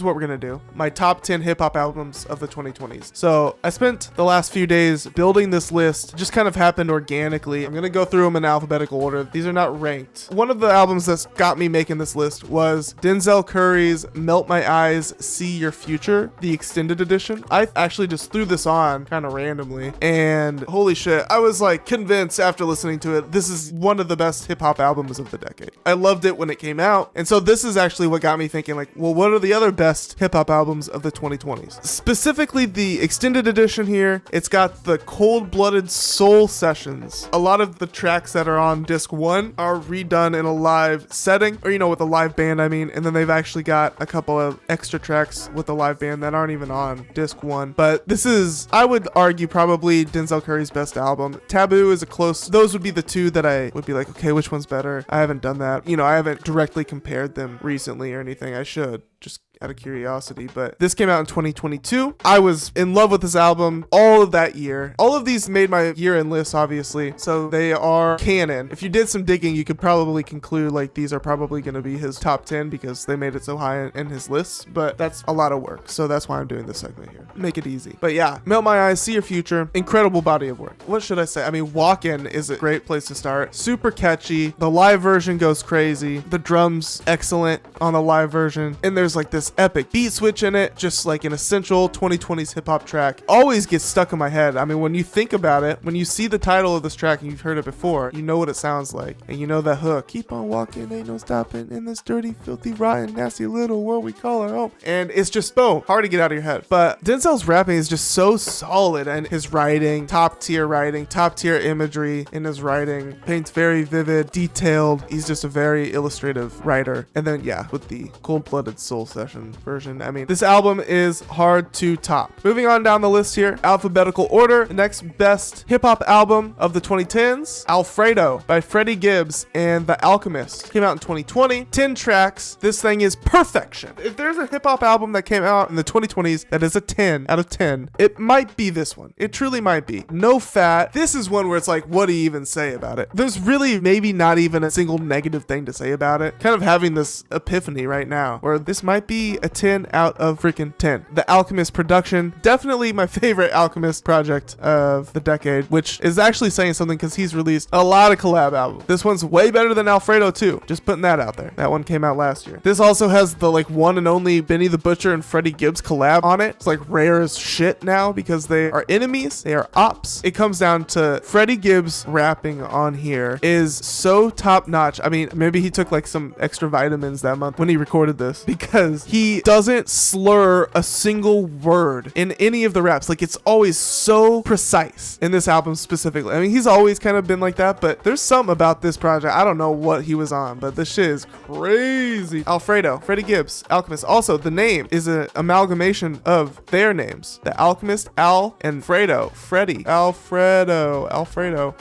what we're going to do. My top 10 hip hop albums of the 2020s. So I spent the last few days building this list. It just kind of happened organically. I'm going to go through them in alphabetical order. These are not ranked. One of the albums that's got me making this list was Denzel Curry's Melt My Eyez, See Your Future, the extended edition. I actually just threw this on kind of randomly, and holy shit, I was like convinced after listening to it, this is one of the best hip hop albums of the decade. I loved it when it came out, and so this is actually what got me thinking, like, well, what are the other best hip hop albums of the 2020s? Specifically the extended edition here, it's got the Cold-Blooded Soul sessions. A lot of the tracks that are on disc 1 are redone in a live setting, or with a live band, I mean, and then they've actually got a couple of extra tracks with the live band that aren't even on disc 1. But this is, I would argue, probably Denzel Curry's best album. Taboo is a close, those would be the two that I would be like, okay, which one's better? I haven't done that. I haven't directly compared them recently or anything. I should, just out of curiosity, but this came out in 2022. I was in love with this album all of that year. All of these made my year-end list, obviously, so they are canon. If you did some digging, you could probably conclude like these are probably going to be his top 10 because they made it so high in his lists, but that's a lot of work, so that's why I'm doing this segment here. Make it easy. But yeah, Melt My Eyez, See Your Future, incredible body of work. What should I say? I mean, Walkin' is a great place to start. Super catchy. The live version goes crazy. The drums, excellent on the live version, and there's like this epic beat switch in it, just like an essential 2020s hip-hop track. Always gets stuck in my head. I mean, when you think about it, when you see the title of this track and you've heard it before, you know what it sounds like, and you know that hook, keep on walking, ain't no stopping in this dirty, filthy, rotten, nasty little world we call our home, and it's just boom, hard to get out of your head. But Denzel's rapping is just so solid, and his writing, top tier imagery in his writing, paints very vivid, detailed. He's just a very illustrative writer. And then yeah, with the Cold-Blooded Soul session version, I mean, this album is hard to top. Moving on down the list here, alphabetical order. The next best hip-hop album of the 2010s, Alfredo by Freddie, Gibbs, and The Alchemist. Came out in 2020. 10 tracks. This thing is perfection. If there's a hip-hop album that came out in the 2020s that is a 10 out of 10, it might be this one. It truly might be. No fat. This is one where it's like, what do you even say about it? There's really maybe not even a single negative thing to say about it. Kind of having this epiphany right now where this might be a 10 out of freaking 10. The Alchemist production, definitely my favorite Alchemist project of the decade, which is actually saying something because he's released a lot of collab albums. This one's way better than Alfredo too. Just putting that out there. That one came out last year. This also has the like one and only Benny the Butcher and Freddie Gibbs collab on it. It's like rare as shit now because they are enemies. They are ops. It comes down to Freddie Gibbs rapping on here is so top notch. I mean, maybe he took like some extra vitamins that month when he recorded this because he doesn't slur a single word in any of the raps. Like, it's always so precise in this album specifically. I mean, he's always kind of been like that, but there's something about this project. I don't know what he was on, but this shit is crazy. Alfredo, Freddie Gibbs, Alchemist. Also, the name is an amalgamation of their names. The Alchemist, Al, and Fredo. Freddie. Alfredo.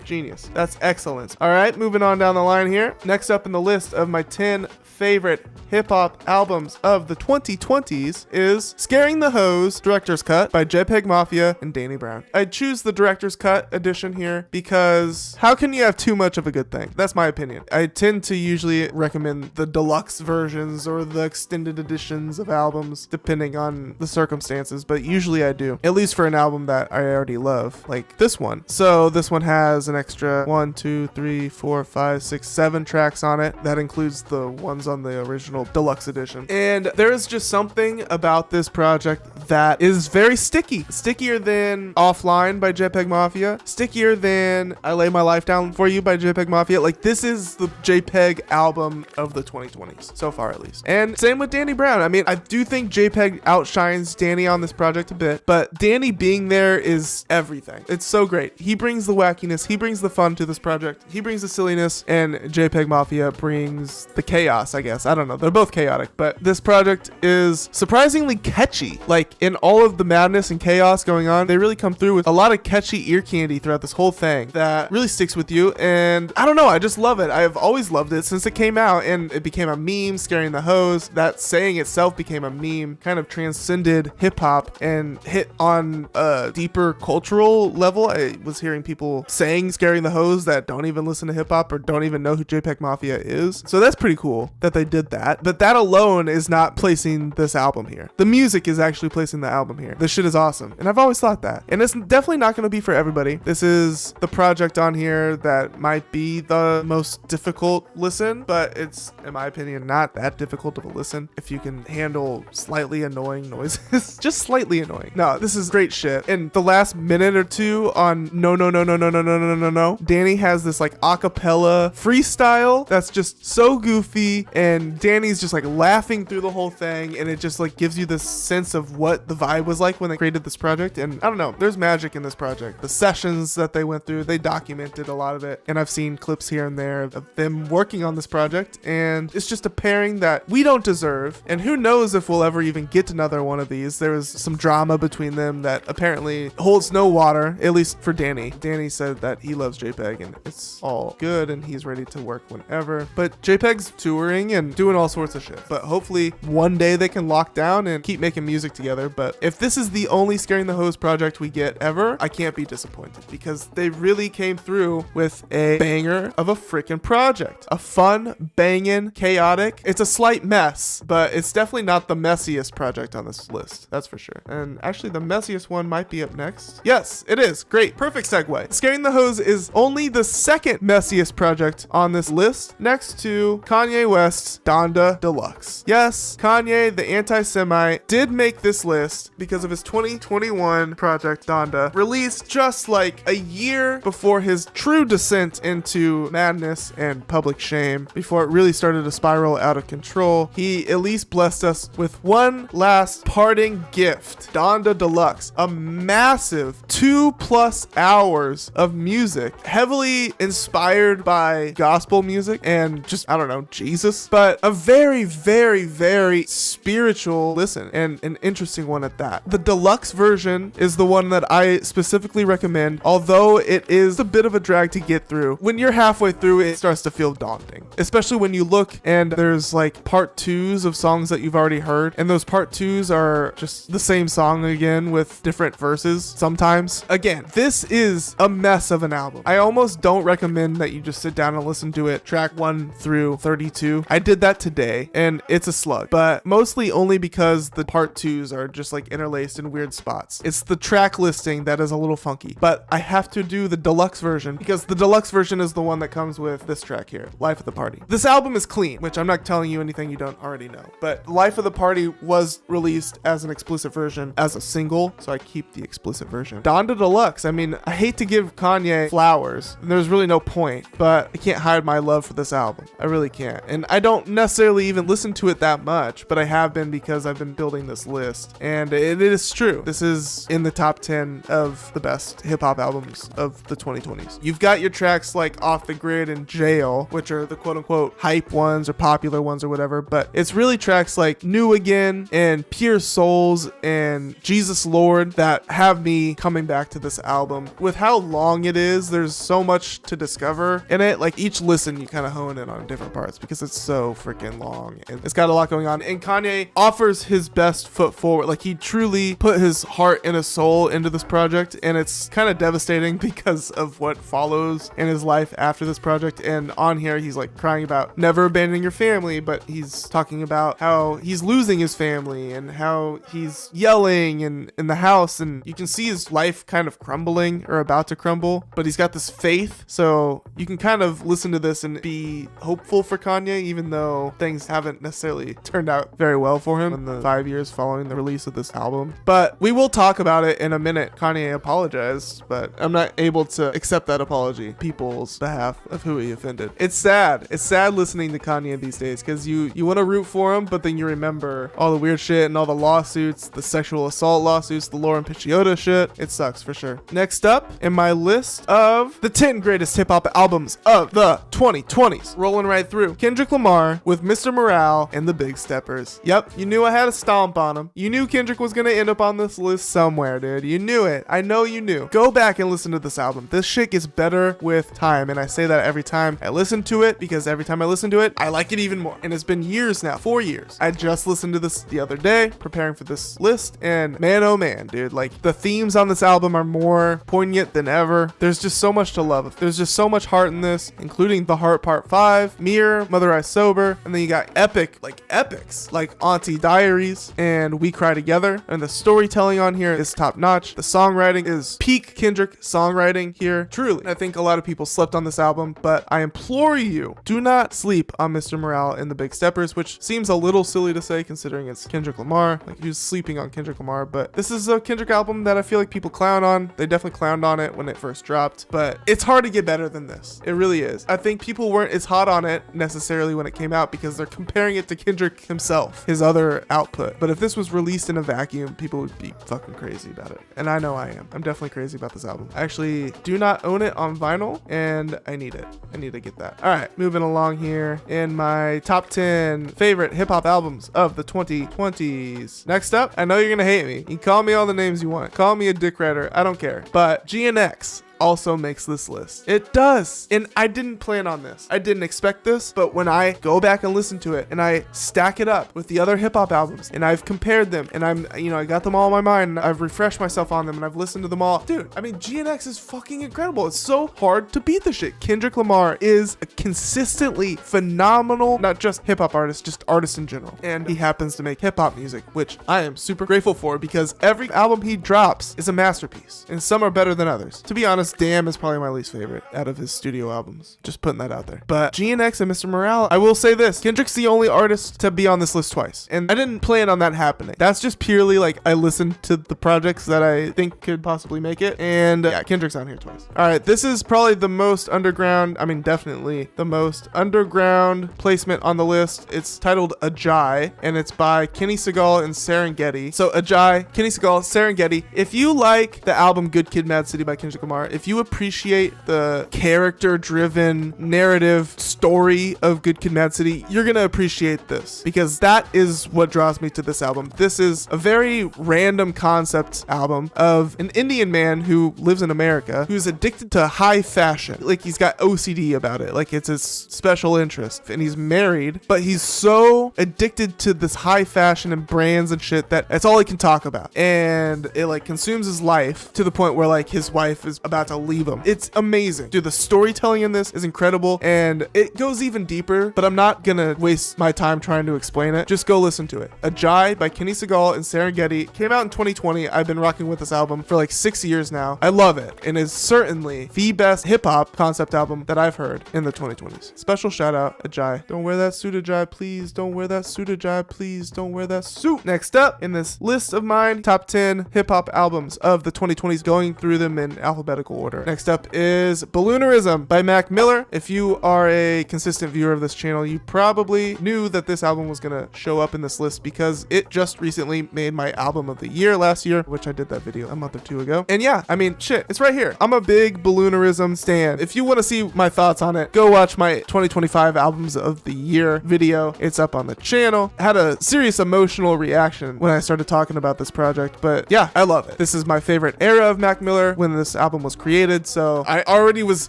Genius. That's excellence. All right, moving on down the line here. Next up in the list of my 10 favorite hip-hop albums of the 2020s is Scaring the Hoes Director's Cut by JPEGMAFIA and Danny Brown. I choose the Director's Cut edition here because how can you have too much of a good thing? That's my opinion. I tend to usually recommend the deluxe versions or the extended editions of albums depending on the circumstances, but usually I do, at least for an album that I already love, like this one. So this one has an extra 1, 2, 3, 4, 5, 6, 7 tracks on it. That includes the ones on the original deluxe edition. And there is just something about this project that is very sticky. Stickier than Offline by JPEGMAFIA. Stickier than I Lay My Life Down For You by JPEGMAFIA. Like, this is the JPEG album of the 2020s, so far at least. And same with Danny Brown. I mean, I do think JPEG outshines Danny on this project a bit, but Danny being there is everything. It's so great. He brings the wackiness, he brings the fun to this project, he brings the silliness, and JPEGMAFIA brings the chaos, I guess. I don't know. They're both chaotic, but this project is surprisingly catchy. Like, like in all of the madness and chaos going on, they really come through with a lot of catchy ear candy throughout this whole thing that really sticks with you. And I don't know, I just love it. I've always loved it since it came out, and it became a meme, scaring the hose. That saying itself became a meme, kind of transcended hip hop and hit on a deeper cultural level. I was hearing people saying scaring the hose that don't even listen to hip hop or don't even know who JPEGMAFIA is. So that's pretty cool that they did that. But that alone is not placing this album here. The music is actually placing the album here. This shit is awesome. And I've always thought that. And it's definitely not going to be for everybody. This is the project on here that might be the most difficult listen, but it's, in my opinion, not that difficult of a listen if you can handle slightly annoying noises. Just slightly annoying. No, this is great shit. And the last minute or two on No, Danny has this like acapella freestyle that's just so goofy, and Danny's just like laughing through the whole thing, and it just like gives you this sense of what the vibe was like when they created this project. And I don't know, there's magic in this project. The sessions that they went through, they documented a lot of it, and I've seen clips here and there of them working on this project, and it's just a pairing that we don't deserve, and who knows if we'll ever even get another one of these. There was some drama between them that apparently holds no water, at least for Danny. Danny said that he loves JPEG and it's all good and he's ready to work whenever, but JPEG's touring and doing all sorts of shit. But hopefully one day they can lock down and keep making music together. But if this is the only Scaring the Hose project we get ever, I can't be disappointed, because they really came through with a banger of a freaking project. A fun, banging, chaotic. It's a slight mess, but it's definitely not the messiest project on this list. That's for sure. And actually the messiest one might be up next. Yes, it is. Great. Perfect segue. Scaring the Hose is only the second messiest project on this list, next to Kanye West's Donda Deluxe. Yes, Kanye, the anti-Semite, did make this list because of his 2021 project Donda, released just like a year before his true descent into madness and public shame, before it really started to spiral out of control. He at least blessed us with one last parting gift, Donda Deluxe, a massive 2+ hours of music, heavily inspired by gospel music and just, I don't know, Jesus, but a very, very, very spiritual listen, and an interesting one at that. The deluxe version is the one that I specifically recommend, although it is a bit of a drag to get through. When you're halfway through, it starts to feel daunting, especially when you look and there's like part 2s of songs that you've already heard, and those part 2s are just the same song again with different verses sometimes. Again, this is a mess of an album. I almost don't recommend that you just sit down and listen to it track 1 through 32. I did that today and it's a slug, but mostly only because the part 2s are just like interlaced in weird spots. It's the track listing that is a little funky, but I have to do the deluxe version because the deluxe version is the one that comes with this track here, Life of the Party. This album is clean, which I'm not telling you anything you don't already know, but Life of the Party was released as an explicit version as a single, so I keep the explicit version. Donda Deluxe, I mean, I hate to give Kanye flowers, and there's really no point, but I can't hide my love for this album. I really can't. And I don't necessarily even listen to it that much, but I have been because I've been building this list, and it is true. This is in the top 10 of the best hip-hop albums of the 2020s. You've got your tracks like Off the Grid and Jail, which are the quote-unquote hype ones or popular ones or whatever, but it's really tracks like New Again and Pure Souls and Jesus Lord that have me coming back to this album. With how long it is, there's so much to discover in it. Like each listen you kind of hone in on different parts because it's so freaking long and it's got a lot going on, and Kanye offers his best foot forward. Like he truly put his heart and his soul into this project, and it's kind of devastating because of what follows in his life after this project. And on here he's like crying about never abandoning your family, but he's talking about how he's losing his family and how he's yelling in the house, and you can see his life kind of crumbling or about to crumble, but he's got this faith. So you can kind of listen to this and be hopeful for Kanye, even though things haven't necessarily turned out very well for him in the 5 years following the release of this album. But we will talk about it in a minute. Kanye apologized, but I'm not able to accept that apology people's behalf of who he offended. It's sad. It's sad listening to Kanye these days because you want to root for him, but then you remember all the weird shit and all the lawsuits, the sexual assault lawsuits, the Lauren Picciotto shit. It sucks for sure. Next up in my list of the 10 greatest hip-hop albums of the 2020s, rolling right through, Kendrick Lamar with Mr. Morale and the Big Steppers. Yep, you knew I had a stomp on him. You knew knew Kendrick was gonna end up on this list somewhere, dude. You knew it. I know you knew. Go back and listen to this album. This shit gets better with time, and I say that every time I listen to it, because every time I listen to it, I like it even more. And it's been years now, 4 years. I just listened to this the other day, preparing for this list, and man, oh man, dude, like the themes on this album are more poignant than ever. There's just so much to love. There's just so much heart in this, including The Heart Part 5, Mirror, Mother I Sober, and then you got epics like Auntie Diaries and We Cry Together. And the storytelling on here is top notch. The songwriting is peak Kendrick songwriting here, truly. I think a lot of people slept on this album, but I implore you, do not sleep on Mr. Morale and the Big Steppers, which seems a little silly to say considering it's Kendrick Lamar. Like, who's sleeping on Kendrick Lamar? But this is a Kendrick album that I feel like people clown on. They definitely clowned on it when it first dropped, but it's hard to get better than this. It really is. I think people weren't as hot on it necessarily when it came out because they're comparing it to Kendrick himself, his other output. But if this was released in a vacuum, people would be fucking crazy about it. And I know I am. I'm definitely crazy about this album. I actually do not own it on vinyl, and I need it. I need to get that. All right, moving along here in my top 10 favorite hip-hop albums of the 2020s. Next up, I know you're gonna hate me. You can call me all the names you want. Call me a dick rider. I don't care. But GNX also makes this list. It does. And I didn't plan on this. I didn't expect this, but when I go back and listen to it and I stack it up with the other hip hop albums and I've compared them and I got them all in my mind and I've refreshed myself on them and I've listened to them all. Dude, I mean, GNX is fucking incredible. It's so hard to beat the shit. Kendrick Lamar is a consistently phenomenal, not just hip hop artist, just artist in general. And he happens to make hip hop music, which I am super grateful for because every album he drops is a masterpiece and some are better than others. To be honest, Damn is probably my least favorite out of his studio albums. Just putting that out there. But GNX and Mr. Morale, I will say this. Kendrick's the only artist to be on this list twice. And I didn't plan on that happening. That's just purely like I listened to the projects that I think could possibly make it. And yeah, Kendrick's on here twice. All right, this is probably the most underground, definitely the most underground placement on the list. It's titled Ajai, and it's by Kenny Segal and Serengeti. So Ajai, Kenny Segal, Serengeti. If you like the album Good Kid, Mad City by Kendrick Lamar, if you appreciate the character-driven narrative story of Good Kid, Mad City, you're gonna appreciate this because that is what draws me to this album. This is a very random concept album of an Indian man who lives in America who's addicted to high fashion. Like, he's got OCD about it. Like, it's his special interest. And he's married, but he's so addicted to this high fashion and brands and shit that that's all he can talk about. And it like consumes his life to the point where like his wife is about to leave him. It's amazing. Dude, the storytelling in this is incredible and it goes even deeper, but I'm not gonna waste my time trying to explain it. Just go listen to it. Ajai by Kenny Segal and Serengeti came out in 2020. I've been rocking with this album for like 6 years now. I love it and is certainly the best hip-hop concept album that I've heard in the 2020s. Special shout out, Ajai. Don't wear that suit, Ajai, please. Don't wear that suit, Ajai, please. Don't wear that suit. Next up in this list of mine, top 10 hip-hop albums of the 2020s, going through them in alphabetical order. Next up is Balloonerism by Mac Miller. If you are a consistent viewer of this channel, you probably knew that this album was gonna show up in this list because it just recently made my album of the year last year, which I did that video a month or two ago. And yeah, I mean, shit, it's right here. I'm a big Balloonerism stan. If you want to see my thoughts on it, go watch my 2025 albums of the year video. It's up on the channel. I had a serious emotional reaction when I started talking about this project, but yeah, I love it. This is my favorite era of Mac Miller when this album was created, so I already was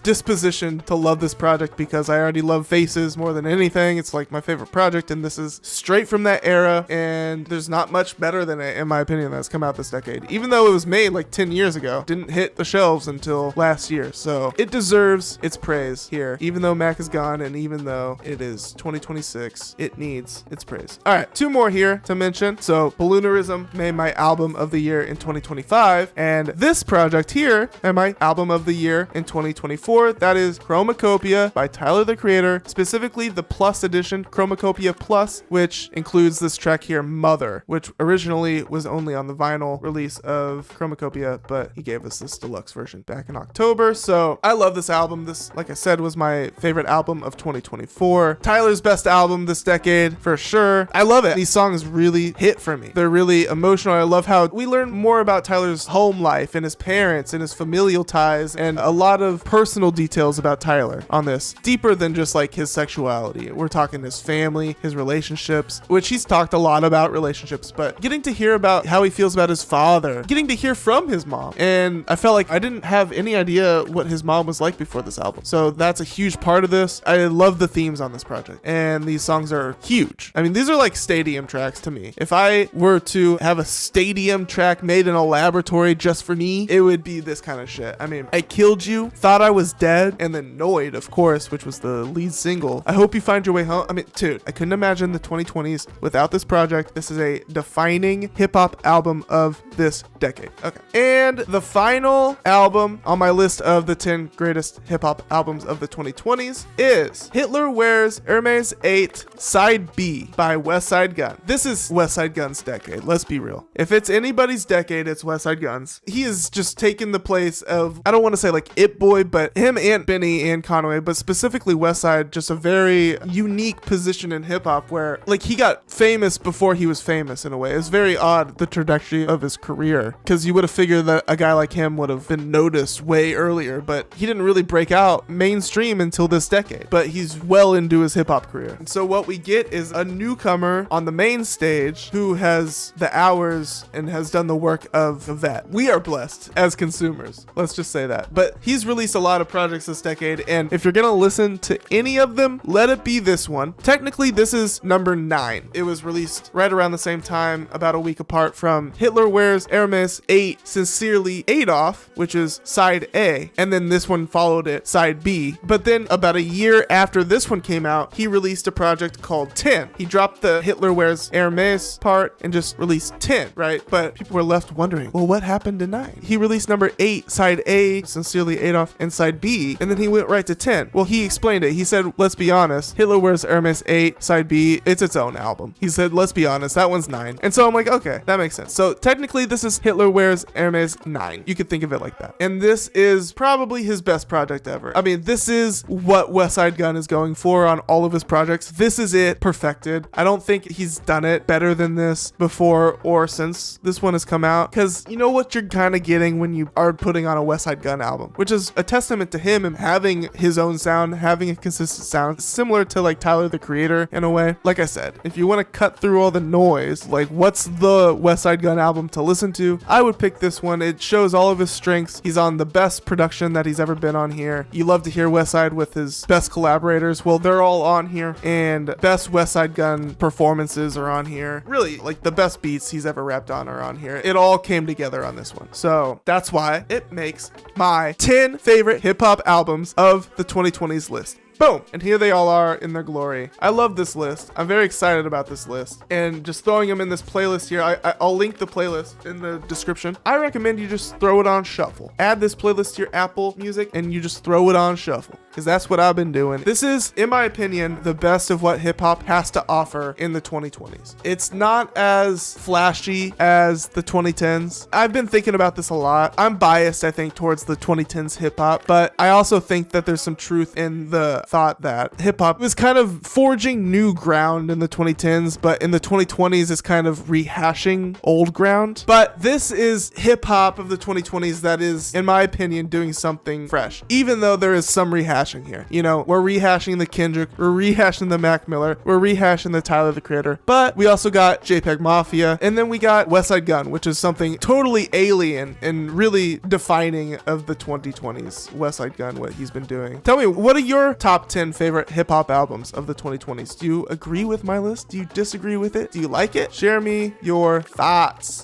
dispositioned to love this project because I already love Faces more than anything. It's like my favorite project, and this is straight from that era, and there's not much better than it, in my opinion, that's come out this decade. Even though it was made like 10 years ago, didn't hit the shelves until last year, so it deserves its praise here. Even though Mac is gone, and even though it is 2026, it needs its praise. All right, two more here to mention. So Balloonerism made my album of the year in 2025, and this project here made my album of the year in 2024. That is CHROMAKOPIA by Tyler the Creator, specifically the Plus edition, CHROMAKOPIA Plus, which includes this track here, Mother, which originally was only on the vinyl release of CHROMAKOPIA, but he gave us this deluxe version back in October. So I love this album. This, like I said, was my favorite album of 2024. Tyler's best album this decade, for sure. I love it. These songs really hit for me. They're really emotional. I love how we learn more about Tyler's home life and his parents and his familial ties and a lot of personal details about Tyler on this, deeper than just like his sexuality. We're talking his family, his relationships, which he's talked a lot about relationships, but getting to hear about how he feels about his father, getting to hear from his mom. And I felt like I didn't have any idea what his mom was like before this album. So that's a huge part of this. I love the themes on this project, and these songs are huge. I mean, these are like stadium tracks to me. If I were to have a stadium track made in a laboratory just for me, it would be this kind of shit. I mean, I Killed You, Thought I Was Dead, and then Noid, of course, which was the lead single. I Hope You Find Your Way Home. I mean, dude, I couldn't imagine the 2020s without this project. This is a defining hip-hop album of this decade. Okay. And the final album on my list of the 10 greatest hip-hop albums of the 2020s is Hitler Wears Hermes 8 Side B by Westside Gunn. This is Westside Gunn's decade. Let's be real. If it's anybody's decade, it's Westside Gunn's. He has just taken the place of, I don't want to say like It Boy, but him and Benny and Conway, but specifically Westside, just a very unique position in hip hop where like he got famous before he was famous in a way. It's very odd, the trajectory of his career, because you would have figured that a guy like him would have been noticed way earlier, but he didn't really break out mainstream until this decade, but he's well into his hip hop career. And so what we get is a newcomer on the main stage who has the hours and has done the work of a vet. We are blessed as consumers. Let's just say that. But he's released a lot of projects this decade, and if you're gonna listen to any of them, let it be this one. Technically, this is number 9. It was released right around the same time, about a week apart from Hitler Wears Hermes 8 Sincerely Adolf, which is side A, and then this one followed it, side B. But then about a year after this one came out, he released a project called 10. He dropped the Hitler Wears Hermes part and just released 10, right? But people were left wondering, well, what happened to 9? He released number 8, side A, Sincerely Adolf, and side B, and then he went right to 10. Well, he explained it. He said, let's be honest, Hitler Wears Hermes 8, side B, it's its own album. He said, let's be honest, that one's 9. And so I'm like, okay, that makes sense. So technically this is Hitler Wears Hermes 9. You could think of it like that. And this is probably his best project ever. I mean, this is what Westside Gunn is going for on all of his projects. This is it perfected. I don't think he's done it better than this before or since this one has come out, because you know what you're kind of getting when you are putting on a Westside Gunn album, which is a testament to him and having his own sound, having a consistent sound, similar to like Tyler the Creator in a way. Like I said, if you want to cut through all the noise, like what's the Westside Gunn album to listen to, I would pick this one. It shows all of his strengths. He's on the best production that he's ever been on here. You love to hear Westside with his best collaborators. Well, they're all on here, and best Westside Gunn performances are on here. Really, like the best beats he's ever rapped on are on here. It all came together on this one. So that's why it makes my 10 favorite hip hop albums of the 2020s list. Boom. And here they all are in their glory. I love this list. I'm very excited about this list. And just throwing them in this playlist here, I'll link the playlist in the description. I recommend you just throw it on shuffle. Add this playlist to your Apple Music and you just throw it on shuffle, because that's what I've been doing. This is, in my opinion, the best of what hip hop has to offer in the 2020s. It's not as flashy as the 2010s. I've been thinking about this a lot. I'm biased, I think, towards the 2010s hip hop, but I also think that there's some truth in the thought that hip hop was kind of forging new ground in the 2010s, but in the 2020s is kind of rehashing old ground. But this is hip hop of the 2020s that is, in my opinion, doing something fresh, even though there is some rehashing here. You know, we're rehashing the Kendrick, we're rehashing the Mac Miller, we're rehashing the Tyler the Creator, but we also got JPEGMAFIA, and then we got Westside Gunn, which is something totally alien and really defining of the 2020s. Westside Gunn, what he's been doing. Tell me, what are your top 10 favorite hip hop albums of the 2020s? Do you agree with my list? Do you disagree with it? Do you like it? Share me your thoughts.